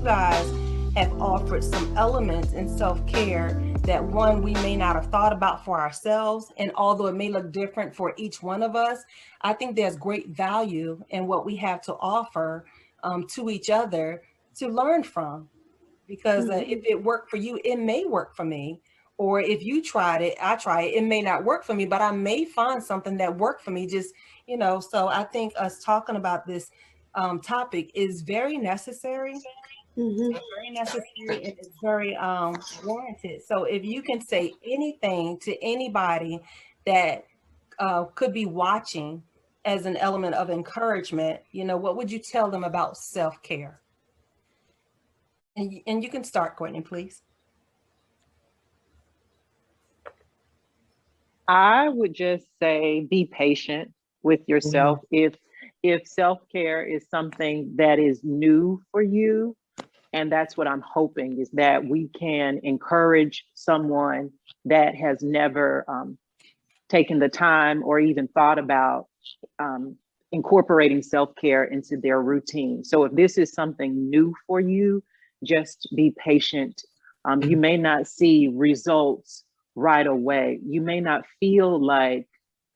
guys have offered some elements in self-care that one, we may not have thought about for ourselves. And although it may look different for each one of us, I think there's great value in what we have to offer to each other to learn from. Because if it worked for you, it may work for me. Or if you tried it, I try it, it may not work for me, but I may find something that worked for me. Just, so I think us talking about this topic is very necessary. Mm-hmm. It's very necessary and it's very warranted. So if you can say anything to anybody that could be watching as an element of encouragement, what would you tell them about self-care? And you can start, Kortni, please. I would just say be patient with yourself. If self-care is something that is new for you, and that's what I'm hoping, is that we can encourage someone that has never taken the time or even thought about incorporating self-care into their routine. So if this is something new for you, just be patient. You may not see results right away. You may not feel like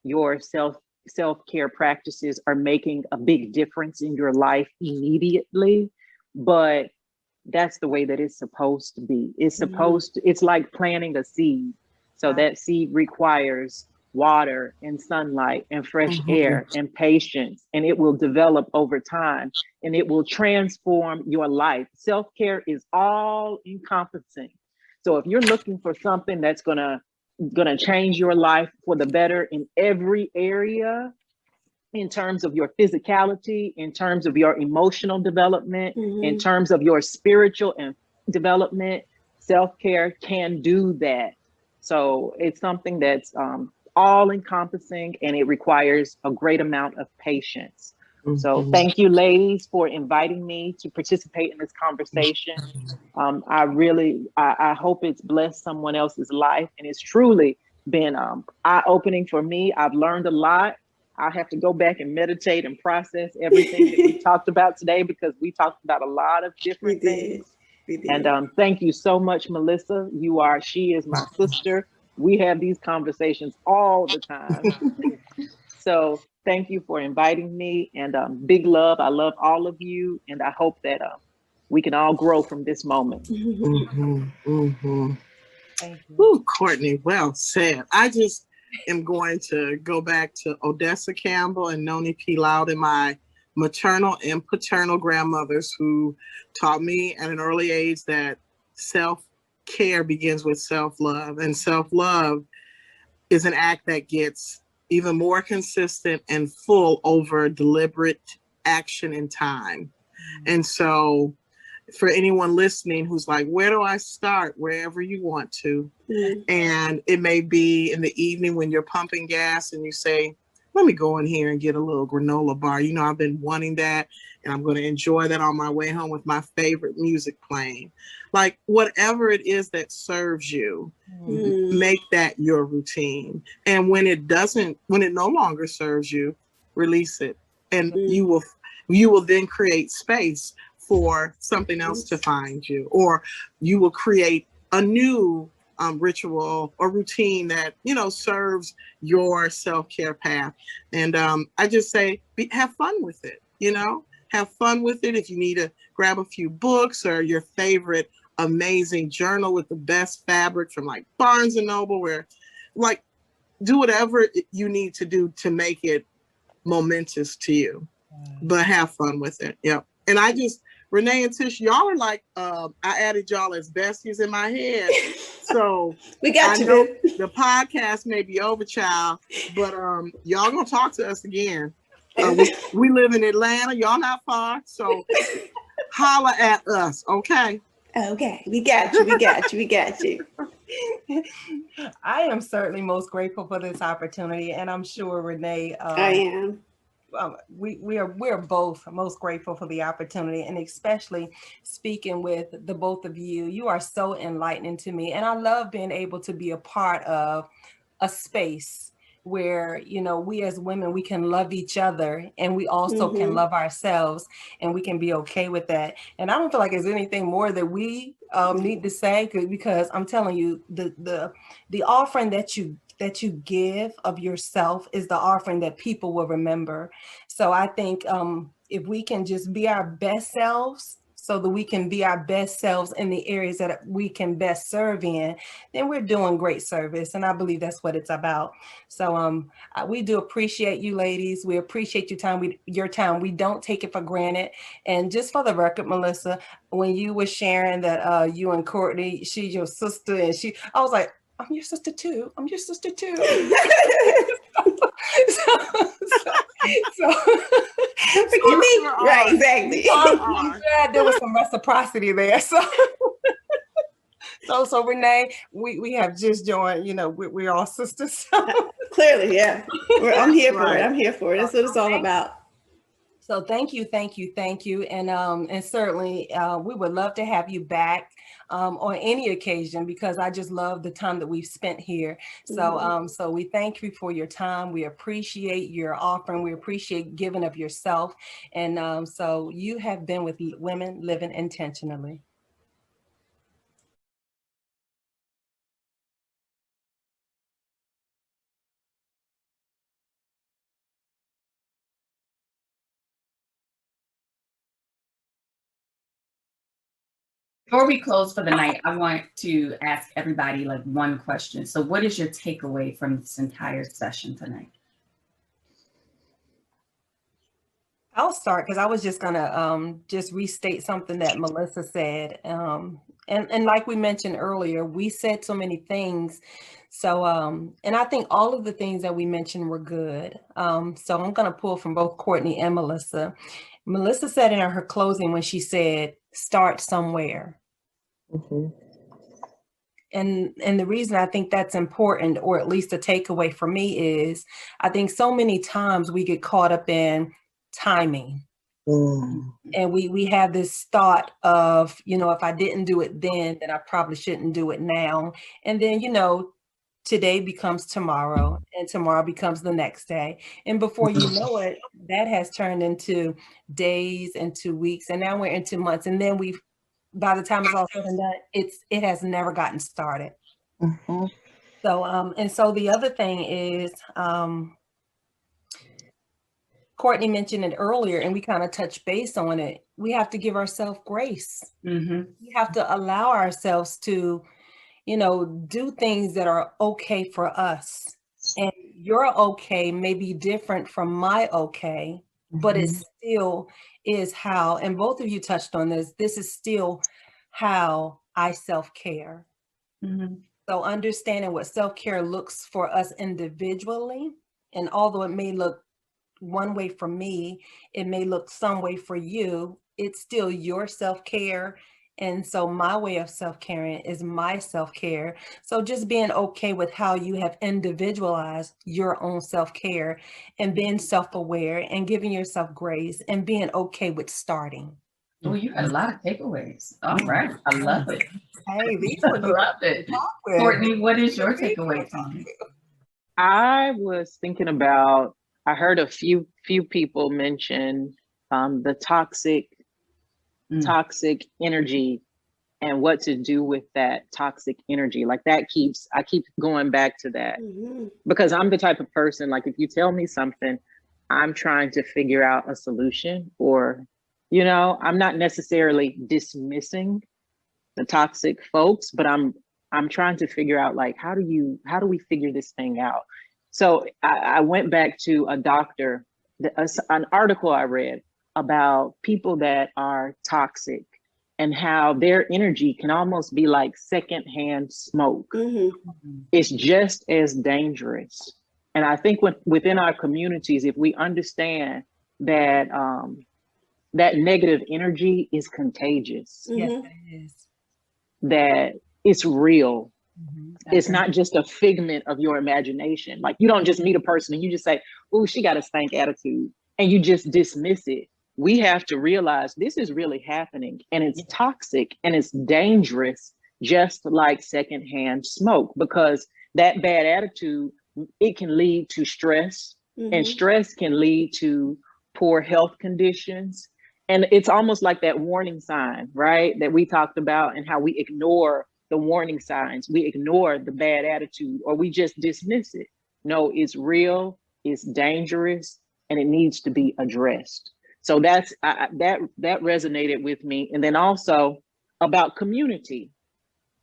your self-care practices are making a big difference in your life immediately, but that's the way that it's supposed to be. It's like planting a seed. So that seed requires water and sunlight and fresh air and patience, and it will develop over time and it will transform your life. Self-care is all encompassing. So if you're looking for something that's gonna change your life for the better in every area, in terms of your physicality, in terms of your emotional development, in terms of your spiritual and development, self-care can do that. So it's something that's all encompassing, and it requires a great amount of patience. So thank you, ladies, for inviting me to participate in this conversation. I hope it's blessed someone else's life, and it's truly been eye-opening for me. I've learned a lot. I'll have to go back and meditate and process everything that we talked about today, because we talked about a lot of different things. We did. And thank you so much, Melissa. She is my sister. We have these conversations all the time. So thank you for inviting me, and big love. I love all of you, and I hope that we can all grow from this moment. Thank you. Ooh, Kortni, well said. I just am going to go back to Odessa Campbell and Noni P. Loud, and my maternal and paternal grandmothers, who taught me at an early age that self-care begins with self-love. And self-love is an act that gets even more consistent and full over deliberate action and time. And so for anyone listening who's like, where do I start? Wherever you want to. And it may be in the evening when you're pumping gas and you say, let me go in here and get a little granola bar. I've been wanting that, and I'm going to enjoy that on my way home with my favorite music playing. Like, whatever it is that serves you, make that your routine. And when it no longer serves you, release it. And you will then create space for something else to find you, or you will create a new ritual or routine that serves your self-care path. And I just say, have fun with it. Have fun with it. If you need to grab a few books or your favorite amazing journal with the best fabric from like Barnes and Noble, do whatever you need to do to make it momentous to you, but have fun with it. Yep. And Renee and Tish, y'all are like, I added y'all as besties in my head. So we got I know the podcast may be over, child, but y'all gonna talk to us again. We live in Atlanta. Y'all not far, so holla at us, okay? Okay, we got you. We got you. I am certainly most grateful for this opportunity, and I'm sure Renee. I am. We're both most grateful for the opportunity, and especially speaking with the both of you. You are so enlightening to me, and I love being able to be a part of a space where, you know, we as women, we can love each other, and we also can love ourselves, and we can be okay with that. And I don't feel like there's anything more that we need to say, because I'm telling you, the offering that you give of yourself is the offering that people will remember. So I think if we can just be our best selves, so that we can be our best selves in the areas that we can best serve in, then we're doing great service. And I believe that's what it's about. So we do appreciate you ladies. We appreciate your time. We don't take it for granted. And just for the record, Melissa, when you were sharing that you and Kortni, she's your sister, and I was like, I'm your sister too. I'm your sister too. so Forgive me. Right, exactly. I'm glad there was some reciprocity there. So Renee, we have just joined, you know, we're all sisters. Clearly, yeah. I'm here for it. I'm here for it. That's what it's all about. So thank you. And certainly we would love to have you back on any occasion, because I just love the time that we've spent here. So so we thank you for your time. We appreciate your offering. We appreciate giving of yourself. And so you have been with Women Living Intentionally. Before we close for the night, I want to ask everybody like one question. So what is your takeaway from this entire session tonight? I'll start, because I was just gonna just restate something that Melissa said. And like we mentioned earlier, we said so many things. So and I think all of the things that we mentioned were good. So I'm gonna pull from both Kortni and Melissa. Melissa said in her closing, when she said, start somewhere. And the reason I think that's important, or at least a takeaway for me, is I think so many times we get caught up in timing. And we have this thought of, you know, if I didn't do it then I probably shouldn't do it now. And then, you know, today becomes tomorrow, and tomorrow becomes the next day. And before you know it, that has turned into days, into weeks, and now we're into months. And then by the time it's all said and done, it has never gotten started. So and so the other thing is, Kortni mentioned it earlier, and we kind of touched base on it. We have to give ourselves grace. We have to allow ourselves to, you know, do things that are okay for us. And your okay may be different from my okay, but it still is how, and both of you touched on this is still how I self-care. So understanding what self-care looks for us individually, and although it may look one way for me, it may look some way for you, it's still your self-care. And so my way of self-caring is my self-care. So just being okay with how you have individualized your own self-care, and being self-aware, and giving yourself grace, and being okay with starting. Oh, you had a lot of takeaways. All right. I love it. Hey, these were good. Love it. Kortni, what is your takeaway from it? I was thinking about, I heard a few people mention the toxic energy, and what to do with that toxic energy. Like I keep going back to that, because I'm the type of person, like if you tell me something, I'm trying to figure out a solution, or, you know, I'm not necessarily dismissing the toxic folks, but I'm trying to figure out, like, how do we figure this thing out? So I went back to a doctor, an article I read about people that are toxic, and how their energy can almost be like secondhand smoke. It's just as dangerous. And I think within our communities, if we understand that that negative energy is contagious, Yes, it is. that it's real. It's not just a figment of your imagination. Like, you don't just meet a person and you just say, oh, she got a stank attitude, and you just dismiss it. We have to realize this is really happening, and it's toxic, and it's dangerous, just like secondhand smoke, because that bad attitude it can lead to stress, and Mhm. stress can lead to poor health conditions. And it's almost like that warning sign, right? That we talked about, and how we ignore the warning signs. We ignore the bad attitude, or we just dismiss it. No, it's real, it's dangerous, and it needs to be addressed. So that resonated with me. And then also about community,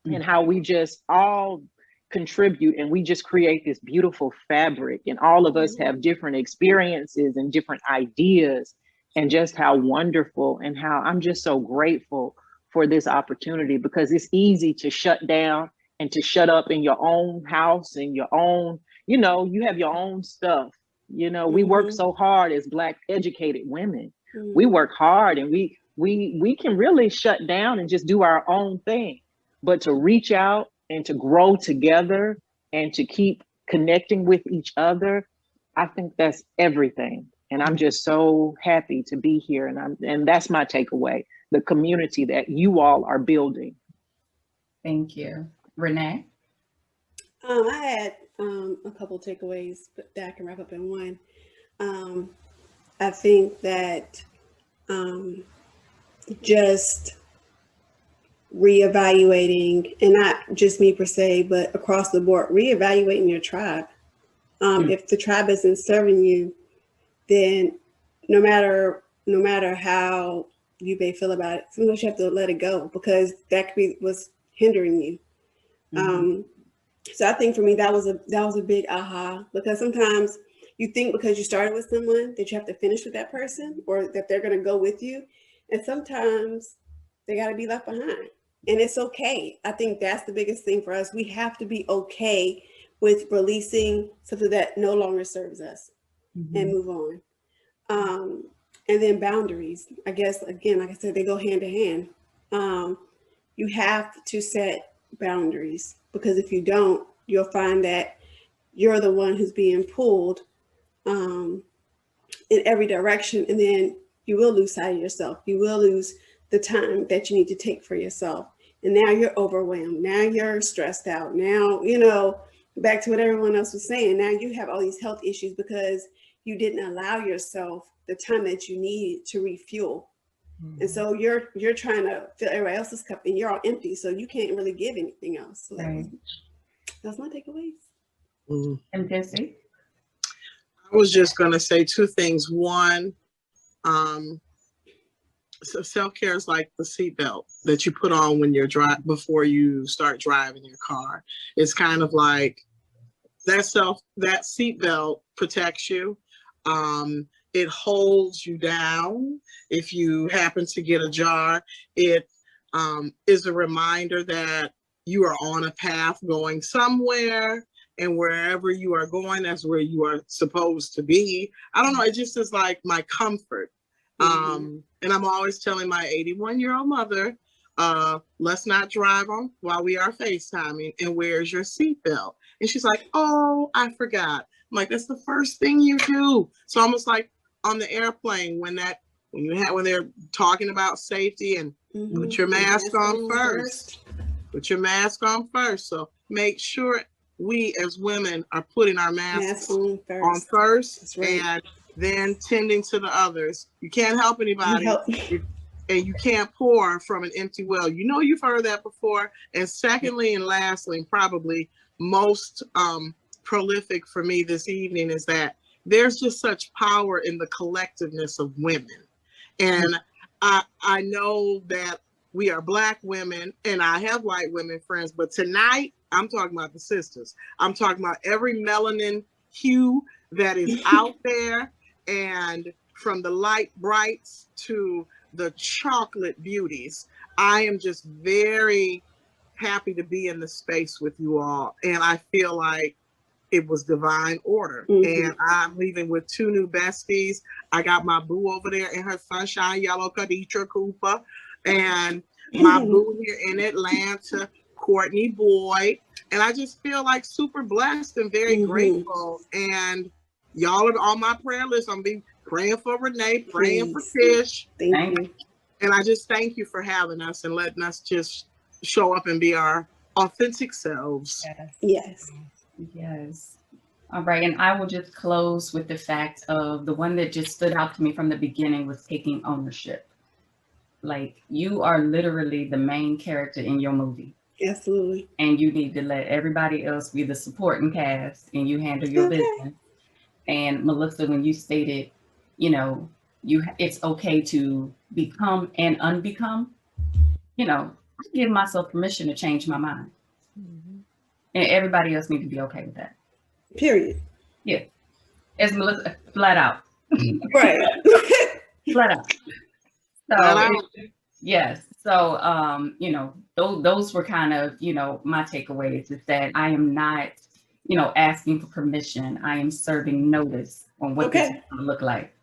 and how we just all contribute, and we just create this beautiful fabric, and all of us have different experiences and different ideas, and just how wonderful, and how I'm just so grateful for this opportunity, because it's easy to shut down and to shut up in your own house and your own, you have your own stuff. We work so hard as Black educated women. We work hard, and we can really shut down and just do our own thing. But to reach out and to grow together and to keep connecting with each other, I think that's everything. And I'm just so happy to be here. And that's my takeaway, the community that you all are building. Thank you. Renee? I had a couple takeaways, but that I can wrap up in one. I think that just reevaluating, and not just me per se, but across the board, reevaluating your tribe. If the tribe isn't serving you, then no matter how you may feel about it, sometimes you have to let it go, because that could be what's hindering you. So I think for me that was a big aha, because sometimes you think because you started with someone that you have to finish with that person, or that they're going to go with you, and sometimes they got to be left behind. And it's okay. I think that's the biggest thing for us. We have to be okay with releasing something that no longer serves us and move on. And then boundaries, I guess, again, like I said, they go hand to hand. You have to set boundaries, because if you don't, you'll find that you're the one who's being pulled in every direction. And then you will lose sight of yourself. You will lose the time that you need to take for yourself. And now you're overwhelmed. Now you're stressed out. Now, back to what everyone else was saying, now you have all these health issues because you didn't allow yourself the time that you needed to refuel. And so you're trying to fill everybody else's cup, and you're all empty. So you can't really give anything else. So that's my takeaways. And Jesse? I was just going to say two things. One, so self-care is like the seatbelt that you put on when you're before you start driving your car. It's kind of like that seatbelt protects you. It holds you down if you happen to get a jar. It is a reminder that you are on a path going somewhere, and wherever you are going, that's where you are supposed to be. I don't know, it just is like my comfort. And I'm always telling my 81-year-old mother, let's not drive on while we are FaceTiming, and where's your seatbelt? And she's like, oh, I forgot. I'm like, that's the first thing you do. So almost like on the airplane, when they're talking about safety, and put your mask on first. Put your mask on first. So make sure we as women are putting our masks on first, right, and then tending to the others. You can't help anybody, and you can't pour from an empty well. You've heard that before. And secondly, and lastly, and probably most prolific for me this evening, is that there's just such power in the collectiveness of women. And I know that we are Black women, and I have white women friends, but tonight I'm talking about the sisters. I'm talking about every melanin hue that is out there, and from the light brights to the chocolate beauties. I am just very happy to be in the space with you all, and I feel like it was divine order. And I'm leaving with two new besties. I got my boo over there in her sunshine yellow, Kadetra Cooper, and my boo here in Atlanta, Kortni Boyd. And I just feel like super blessed and very grateful. And y'all are on my prayer list. I'm be praying for Renee, praying for Tish. Thank you. And I just thank you for having us and letting us just show up and be our authentic selves. Yes. Yes. All right, and I will just close with the fact of the one that just stood out to me from the beginning was taking ownership. Like, you are literally the main character in your movie. Absolutely. And you need to let everybody else be the supporting cast and you handle your business. And Melissa, when you stated, you know, it's okay to become and unbecome, you know, I give myself permission to change my mind. And everybody else needs to be okay with that. Period. Yeah. As Melissa, flat out. Right. Flat out. So, yes. So, you know, those were kind of, you know, my takeaways is that I am not, you know, asking for permission. I am serving notice on what this is going to look like.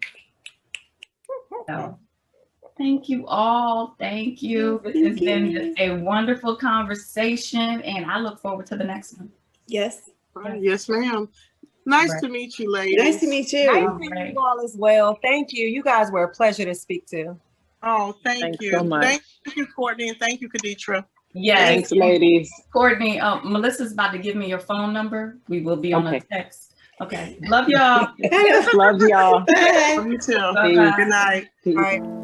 So, thank you all. Thank you. This has been just a wonderful conversation, and I look forward to the next one. Yes. Yes, ma'am. Nice to meet you, ladies. Nice to meet you. Nice to meet you all as well. Thank you. You guys were a pleasure to speak to. Oh, thank you. So much. Thank you, Kortni, and thank you, Kadetra. Yes. Thanks, ladies. Kortni, Melissa's about to give me your phone number. We will be on a text. Okay. Love y'all. Love y'all. Bye. You too. Bye-bye. Good night. All right.